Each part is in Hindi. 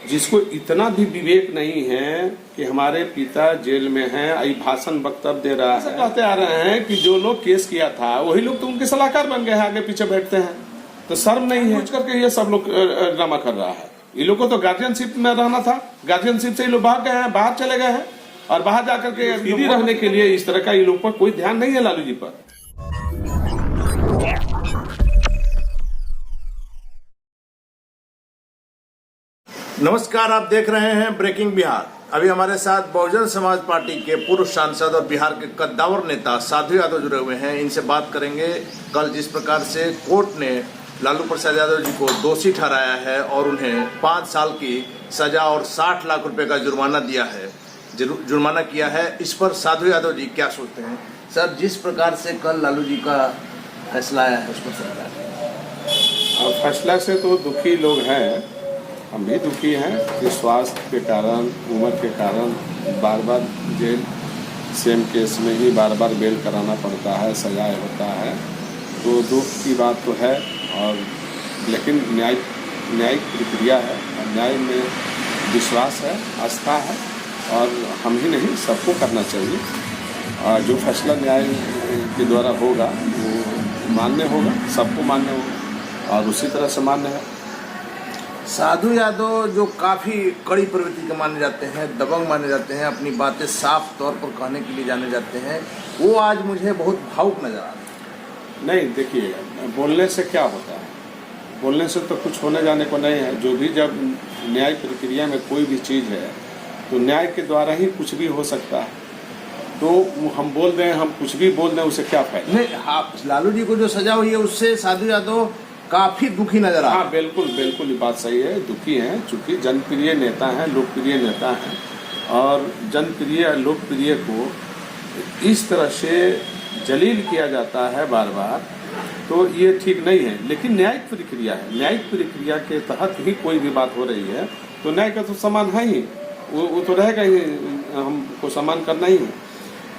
जिसको इतना भी विवेक नहीं है कि हमारे पिता जेल में हैं, आई भाषण वक्तव्य दे रहा है। कहते आ रहे हैं कि जो लोग केस किया था वही लोग तो उनके सलाहकार बन गए हैं, आगे पीछे बैठते हैं, तो शर्म नहीं है करके ये सब लोग ड्रामा कर रहा है। ये लोग को तो गार्जियनशिप में रहना था, गार्जियनशिप से ये लोग भाग गए हैं, बाहर चले गए हैं, और बाहर जाकर के दीदी रहने के लिए इस तरह का ये लोग पर कोई ध्यान नहीं है लालू जी पर। नमस्कार, आप देख रहे हैं ब्रेकिंग बिहार। अभी हमारे साथ बहुजन समाज पार्टी के पूर्व सांसद और बिहार के कद्दावर नेता साधु यादव जुड़े हुए हैं। इनसे बात करेंगे कल जिस प्रकार से कोर्ट ने लालू प्रसाद यादव जी को दोषी ठहराया है और उन्हें 5 साल की सजा और 60 लाख रुपए का जुर्माना दिया है, जुर्माना किया है, इस पर साधु यादव जी क्या सोचते हैं? सर, जिस प्रकार से कल लालू जी का फैसला आया है उस पर सरकार फैसला से तो दुखी लोग हैं, हम भी दुखी हैं कि स्वास्थ्य के कारण, उम्र के कारण बार बार जेल, सेम केस में ही बार बार बेल कराना पड़ता है, सजाए होता है, तो दुख की बात तो है। और लेकिन न्यायिक प्रक्रिया है, न्याय में विश्वास है, आस्था है, और हम ही नहीं सबको करना चाहिए। और जो फैसला न्याय के द्वारा होगा वो मान्य होगा, सबको मान्य होगा, और उसी तरह से मान्य है। साधु यादव जो काफी कड़ी प्रवृत्ति के माने जाते हैं, दबंग माने जाते हैं, अपनी बातें साफ तौर पर कहने के लिए जाने जाते हैं, वो आज मुझे बहुत भावुक नजर आ रहा है। नहीं, देखिए, बोलने से क्या होता है, बोलने से तो कुछ होने जाने को नहीं है। जो भी जब न्याय प्रक्रिया में कोई भी चीज़ है तो न्याय के द्वारा ही कुछ भी हो सकता है। तो हम बोल दें, हम कुछ भी बोल दें, उससे क्या फायदा? नहीं, हाँ, लालू जी को जो सजा हुई है उससे साधु यादव काफी दुखी नजर आ रहा है। हाँ, बिल्कुल बिल्कुल, ये बात सही है, दुखी हैं, चूंकि जनप्रिय नेता हैं, लोकप्रिय नेता हैं, और जनप्रिय लोकप्रिय को इस तरह से जलील किया जाता है बार बार, तो ये ठीक नहीं है। लेकिन न्यायिक प्रक्रिया है, न्यायिक प्रक्रिया के तहत ही कोई भी बात हो रही है तो न्याय का तो सम्मान है ही, वो तो रहेगा ही, हमको सम्मान करना ही है।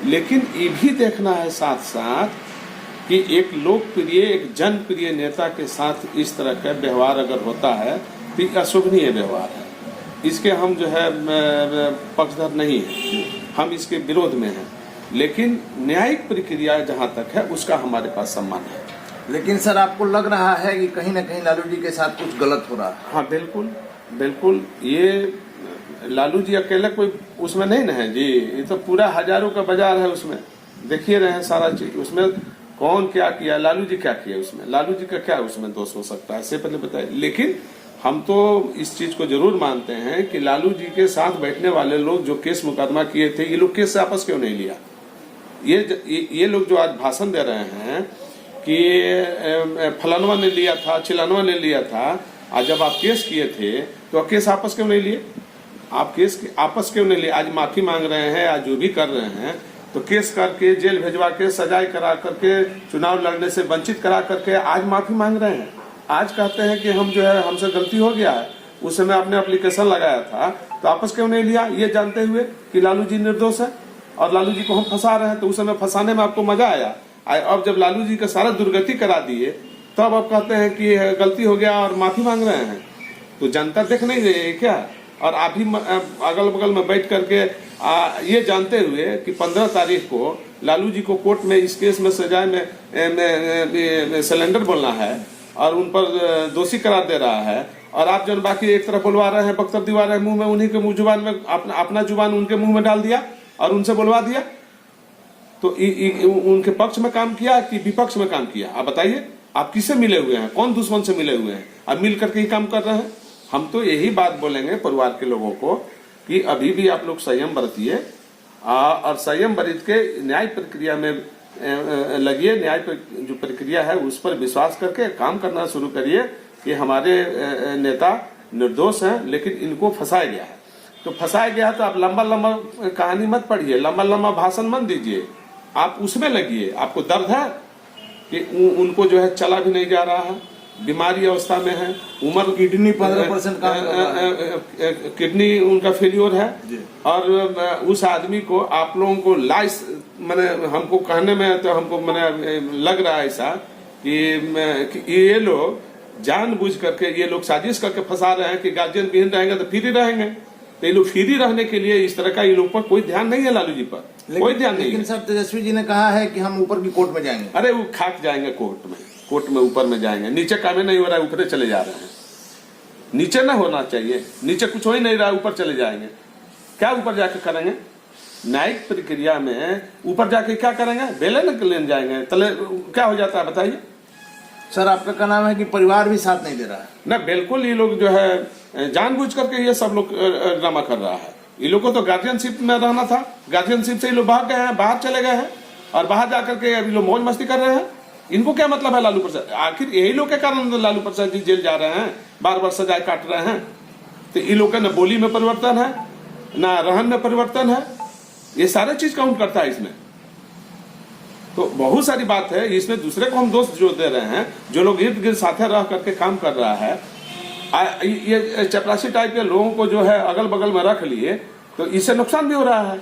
लेकिन ये भी देखना है साथ साथ कि एक लोकप्रिय, एक जनप्रिय नेता के साथ इस तरह का व्यवहार अगर होता है तो ये अशोभनीय व्यवहार है। इसके हम जो है पक्षधर नहीं है, हम इसके विरोध में हैं। लेकिन न्यायिक प्रक्रिया जहाँ तक है उसका हमारे पास सम्मान है। लेकिन सर, आपको लग रहा है कि कहीं ना कहीं लालू जी के साथ कुछ गलत हो रहा है? हाँ, बिल्कुल बिल्कुल। ये लालू जी अकेले कोई उसमें नहीं न है जी, ये तो पूरा हजारों का बाजार है, उसमें देखिए रहे हैं सारा चीज। उसमें कौन क्या किया, लालू जी क्या किया, उसमें लालू जी का क्या उसमें दोष हो सकता है, इससे पहले बताइए। लेकिन हम तो इस चीज को जरूर मानते हैं कि लालू जी के साथ बैठने वाले लोग जो केस मुकदमा किए थे, ये लोग केस से आपस क्यों नहीं लिया? ये लोग जो आज भाषण दे रहे हैं कि फलानवा ने लिया था, चिलानवा ने लिया था, आज जब आप केस किए थे तो केस आपस क्यों नहीं लिए? आप केस आपस क्यों नहीं लिए? आज माफी मांग रहे हैं, आज जो भी कर रहे हैं, तो केस करके जेल भेजवा के सजाए करा करके चुनाव लड़ने से वंचित करा करके आज माफी मांग रहे हैं। आज कहते हैं कि हम जो है, हमसे गलती हो गया है, उस समय आपने एप्लीकेशन लगाया था तो आपस क्यों नहीं लिया, ये जानते हुए कि लालू जी निर्दोष है और लालू जी को हम फंसा रहे हैं। तो उस समय फंसाने में आपको मजा आया। अब जब लालू जी का सारा दुर्गति करा दिए तब आप कहते हैं कि गलती हो गया और माफी मांग रहे हैं। तो जनता देख नहीं रही है क्या? और आप भी अगल बगल में बैठ करके ये जानते हुए कि 15 तारीख को लालू जी को कोर्ट में इस केस में सजाए में सिलेंडर बोलना है और उन पर दोषी करार दे रहा है, और आप जन बाकी एक तरफ बोलवा रहे हैं, वक्तव्य दिवा रहे हैं, मुंह में उन्हीं के मुंह जुबान में अपना जुबान उनके मुंह में डाल दिया और उनसे बोलवा दिया। तो उनके पक्ष में काम किया कि विपक्ष में काम किया? आप बताइए, आप किससे मिले हुए हैं, कौन दुश्मन से मिले हुए हैं? आप मिल करके ही काम कर रहे हैं। हम तो यही बात बोलेंगे परिवार के लोगों को कि अभी भी आप लोग संयम बरतिए और संयम बरत के न्याय प्रक्रिया में लगिए। न्याय जो प्रक्रिया है उस पर विश्वास करके काम करना शुरू करिए कि हमारे नेता निर्दोष हैं, लेकिन इनको फंसाया गया है। तो फंसाया गया तो आप लंबा लंबा कहानी मत पढ़िए, लंबा लंबा भाषण मत दीजिए, आप उसमें लगिए। आपको दर्द है कि उनको जो है चला भी नहीं जा रहा है, बीमारी अवस्था में है, उम्र, किडनी 15% किडनी उनका फेलियर है, और उस आदमी को आप लोगों को लाइस मैंने हमको कहने में तो हमको मैंने लग रहा है ऐसा कि ये लोग जानबूझ करके ये लोग साजिश करके फंसा रहे हैं कि गार्जियन विहीन रहेंगे तो फ्री रहेंगे। तो ये लोग फ्री रहने के लिए इस तरह का इन लोग पर कोई ध्यान नहीं है, लालू जी पर कोई ध्यान नहीं है। लेकिन सर तेजस्वी जी ने कहा है कि हम ऊपर की कोर्ट में जाएंगे। अरे वो खाक जाएंगे कोर्ट में ऊपर में जाएंगे, नीचे काम नहीं हो रहा है, ऊपर चले जा रहे हैं। नीचे ना होना चाहिए, नीचे कुछ हो ही नहीं रहा है, ऊपर चले जाएंगे। क्या ऊपर जाके करेंगे? न्यायिक प्रक्रिया में ऊपर जाके क्या करेंगे? बेले न लेने जाएंगे, तले क्या हो जाता है बताइए। सर आपका कहना है कि परिवार भी साथ नहीं दे रहा है। ना बिल्कुल, ये लोग जो है जानबूझ करके ये सब लोग ड्रामा कर रहा है। ये लोग को तो गार्जियनशिप में रहना था, गार्जियनशिप से ये लोग भाग गए हैं, बाहर चले गए हैं और बाहर जाकर के अभी लोग मौज मस्ती कर रहे हैं। इनको क्या मतलब है लालू प्रसाद? आखिर यही लोग के कारण लालू प्रसाद जी जेल जा रहे हैं, बार बार सजाए काट रहे हैं। तो इन लोग का न बोली में परिवर्तन है, ना रहन में परिवर्तन है, ये सारे चीज काउंट करता है इसमें। तो बहुत सारी बात है इसमें, दूसरे को हम दोष जो दे रहे हैं, जो लोग इर्द गिर्द साथे रह करके काम कर रहा है, ये चपरासी टाइप के लोगों को जो है अगल बगल में रख लिए, तो इससे नुकसान भी हो रहा है।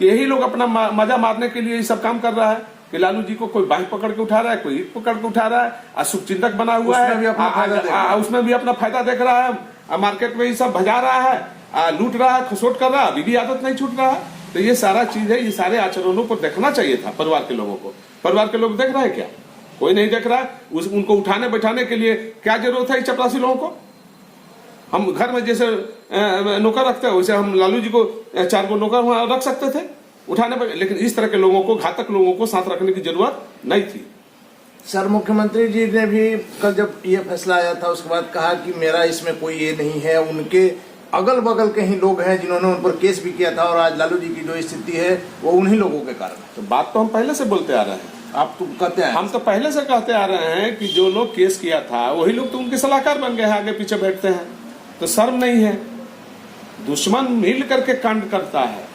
यही लोग अपना मजा मारने के लिए ये सब काम कर रहा है कि लालू जी को कोई बाइक पकड़ के उठा रहा है, कोई ईट पकड़ के उठा रहा है, शुभचिंतक बना हुआ है, उसमें भी अपना फायदा देख रहा है, मार्केट में ये सब भजा रहा है, लूट रहा है, खसोट कर रहा है, अभी भी आदत नहीं छूट रहा है। तो ये सारा चीज है, ये सारे आचरणों को देखना चाहिए था परिवार के लोगों को। परिवार के लोग देख रहे हैं क्या? कोई नहीं देख रहा है। उनको उठाने बैठाने के लिए क्या जरूरत है चपरासी लोगों को? हम घर में जैसे नौकर रखते हैं वैसे हम लालू जी को 4 गो नौकर वहां रख सकते थे उठाने पर, लेकिन इस तरह के लोगों को, घातक लोगों को साथ रखने की जरूरत नहीं थी। सर मुख्यमंत्री जी ने भी कल जब ये फैसला आया था उसके बाद कहा कि मेरा इसमें कोई ये नहीं है, उनके अगल बगल के ही लोग हैं जिन्होंने उन पर केस भी किया था और आज लालू जी की जो स्थिति है वो उन्हीं लोगों के कारण। तो बात तो हम पहले से बोलते आ रहे हैं, आप तो कहते हैं, हम तो पहले से कहते आ रहे हैं कि जो लोग केस किया था वही लोग तो उनके सलाहकार बन गए हैं, आगे पीछे बैठते हैं। तो शर्म नहीं है? दुश्मन मिल करके कांड करता है।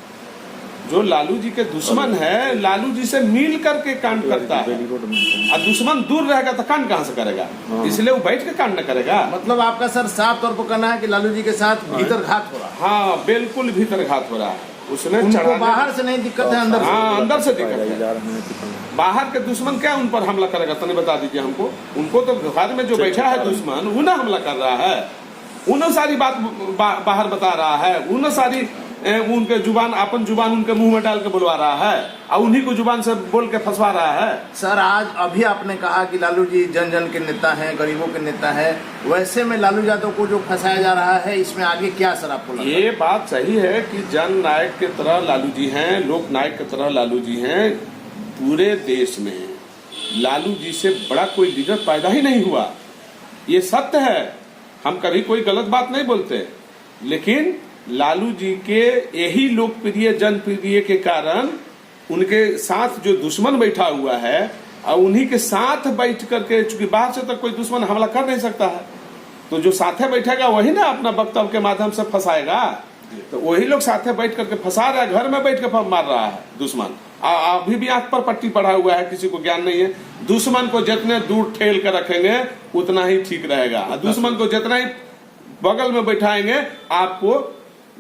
जो लालू जी के दुश्मन है, लालू जी से मिल करके कांड करता है, और दुश्मन दूर रहेगा तो कांड कहां से करेगा? इसलिए वो बैठ के कांड न करेगा। मतलब आपका सर साफ तौर पर कहना है कि लालू जी के साथ भीतर घात हो रहा है। हाँ बिल्कुल भीतर घात हो रहा है। उसने बाहर से नहीं दिक्कत है, अंदर से। हाँ अंदर से दिक्कत है। बाहर के दुश्मन क्या उन पर हमला करेगा? तने बता दीजिए हमको। उनको तो घर में जो बैठा है दुश्मन उन्हें हमला कर रहा है, उन्हें सारी बात बाहर बता रहा है, उन्हें सारी उनके जुबान, अपन जुबान उनके मुंह में डाल के बुलवा रहा है और उन्हीं को जुबान से बोल के फंसवा रहा है। सर आज अभी आपने कहा कि लालू जी जन जन के नेता हैं, गरीबों के नेता हैं, वैसे में लालू यादव को जो फंसाया जा रहा है इसमें आगे क्या सर आपको लगता है? ये बात सही है कि जन नायक की तरह लालू जी हैं, लोक नायक की तरह लालू जी हैं। पूरे देश में लालू जी से बड़ा कोई लीडर पैदा ही नहीं हुआ, ये सत्य है। हम कभी कोई गलत बात नहीं बोलते, लेकिन लालू जी के यही लोकप्रिय जनप्रिय के कारण उनके साथ जो दुश्मन बैठा हुआ है और उन्हीं के साथ बैठ करके, चूंकि बाहर से तक कोई दुश्मन हमला कर नहीं सकता है, तो जो साथे बैठेगा वही ना अपना वक्तव्य के माध्यम से फंसाएगा। तो वही लोग साथे बैठ करके फंसा रहा है, घर में बैठ के मार रहा है दुश्मन। अभी भी आंख पर पट्टी पड़ा हुआ है, किसी को ज्ञान नहीं है। दुश्मन को जितने दूर ठेल कर रखेंगे उतना ही ठीक रहेगा, दुश्मन को जितना ही बगल में बैठाएंगे आपको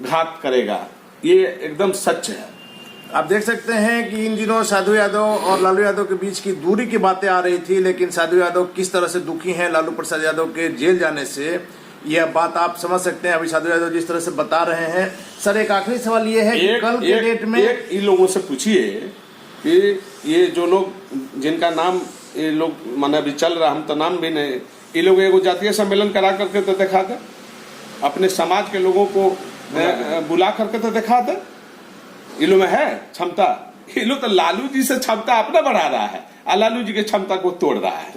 घात करेगा। ये एकदम सच है। आप देख सकते हैं कि इन दिनों साधु यादव और लालू यादव के बीच की दूरी की बातें आ रही थी, लेकिन साधु यादव किस तरह से दुखी हैं लालू प्रसाद यादव के जेल जाने से, यह बात आप समझ सकते हैं। अभी साधु यादव जिस तरह से बता रहे हैं। सर एक आखिरी सवाल ये है कि कल के डेट में इन लोगों से पूछिए कि ये जो लोग जिनका नाम ये लोग माने अभी चल रहा, हम तो नाम भी नहीं, ये लोग एगो जातीय सम्मेलन करा करके तो दिखा दे, अपने समाज के लोगों को बुला करके तो दिखा दे। ये लोग में है क्षमता? ये लोग तो लालू जी से क्षमता अपना बढ़ा रहा है और लालू जी की क्षमता को तोड़ रहा है।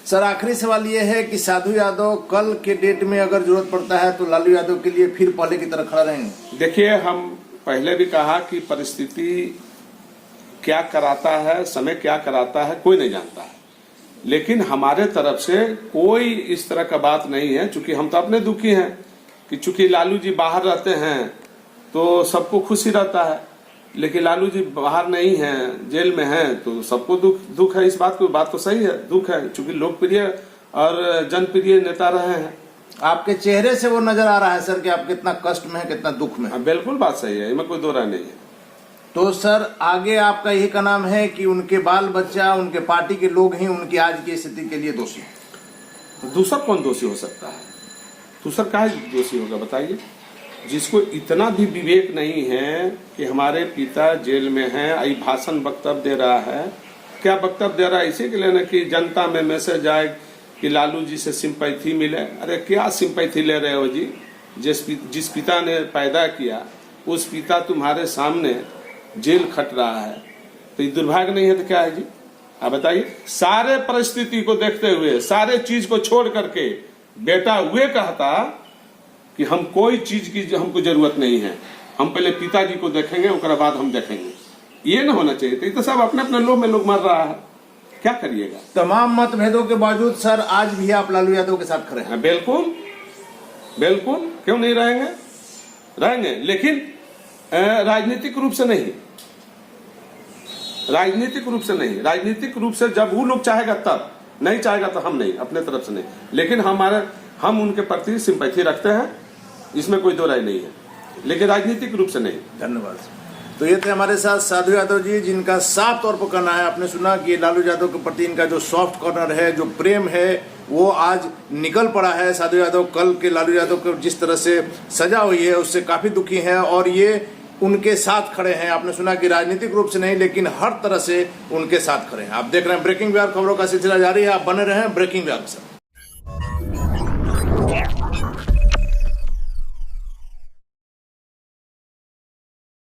सर आखिरी सवाल ये है कि साधु यादव कल के डेट में अगर जरूरत पड़ता है तो लालू यादव के लिए फिर पहले की तरह खड़ा रहेंगे? देखिए, हम पहले भी कहा कि परिस्थिति क्या कराता है, समय क्या कराता है, कोई नहीं जानता है, लेकिन हमारे तरफ से कोई इस तरह का बात नहीं है। चूंकि हम तो अपने दुखी हैं कि चूंकि लालू जी बाहर रहते हैं तो सबको खुशी रहता है, लेकिन लालू जी बाहर नहीं हैं, जेल में हैं, तो सबको दुख है। इस बात को, बात तो सही है, दुख है, चूंकि लोकप्रिय और जनप्रिय नेता रहे हैं। आपके चेहरे से वो नजर आ रहा है सर कि आप कितना कष्ट में है, कितना दुख में है। बिल्कुल बात सही है, इसमें कोई दो राय नहीं है। तो सर आगे आपका यही का नाम है कि उनके बाल बच्चा, उनके पार्टी के लोग ही उनकी आज की स्थिति के लिए दोषी हैं? तो दूसरा कौन दोषी हो सकता है? दूसरा काहे दोषी होगा बताइए? जिसको इतना भी विवेक नहीं है कि हमारे पिता जेल में हैं, आई भाषण वक्तव्य दे रहा है। क्या वक्तव्य दे रहा है? इसी के लिए ना कि जनता में मैसेज आए कि लालू जी से सिंपैथी मिले। अरे क्या सिंपैथी ले रहे हो जी? जिस पिता ने पैदा किया उस पिता तुम्हारे सामने जेल खट रहा है, तो ये दुर्भाग्य नहीं है तो क्या है जी? आप बताइए। सारे परिस्थिति को देखते हुए, सारे चीज को छोड़ करके बेटा हुए कहता कि हम कोई चीज की हमको जरूरत नहीं है, हम पहले पिताजी को देखेंगे उसके बाद हम देखेंगे। ये ना होना चाहिए। तो ये तो सब अपने अपने लोभ में लोग मर रहा है, क्या करिएगा? तमाम मतभेदों के बावजूद सर आज भी आप लालू यादव के साथ खड़े हैं? बिल्कुल बिल्कुल, क्यों नहीं रहेंगे? रहेंगे, लेकिन राजनीतिक रूप से नहीं। राजनीतिक रूप से नहीं। राजनीतिक रूप से जब वो लोग चाहेगा तब, नहीं चाहेगा तो हम नहीं, अपने तरफ से नहीं। लेकिन हम उनके प्रति सिंपैथी रखते हैं, इसमें कोई दो राय नहीं है, लेकिन राजनीतिक रूप से नहीं। धन्यवाद। तो ये थे हमारे साथ साधु यादव जी, जिनका साफ तौर पर कहना है, आपने सुना कि लालू यादव के प्रति इनका जो सॉफ्ट कॉर्नर है, जो प्रेम है, वो आज निकल पड़ा है। साधु यादव कल के लालू यादव को जिस तरह से सजा हुई है उससे काफी दुखी हैं और ये उनके साथ खड़े हैं। आपने सुना कि राजनीतिक रूप से नहीं, लेकिन हर तरह से उनके साथ खड़े हैं। आप देख रहे हैं ब्रेकिंग बिहार, खबरों का सिलसिला जारी है। आप बने रहें ब्रेकिंग बिहार के साथ।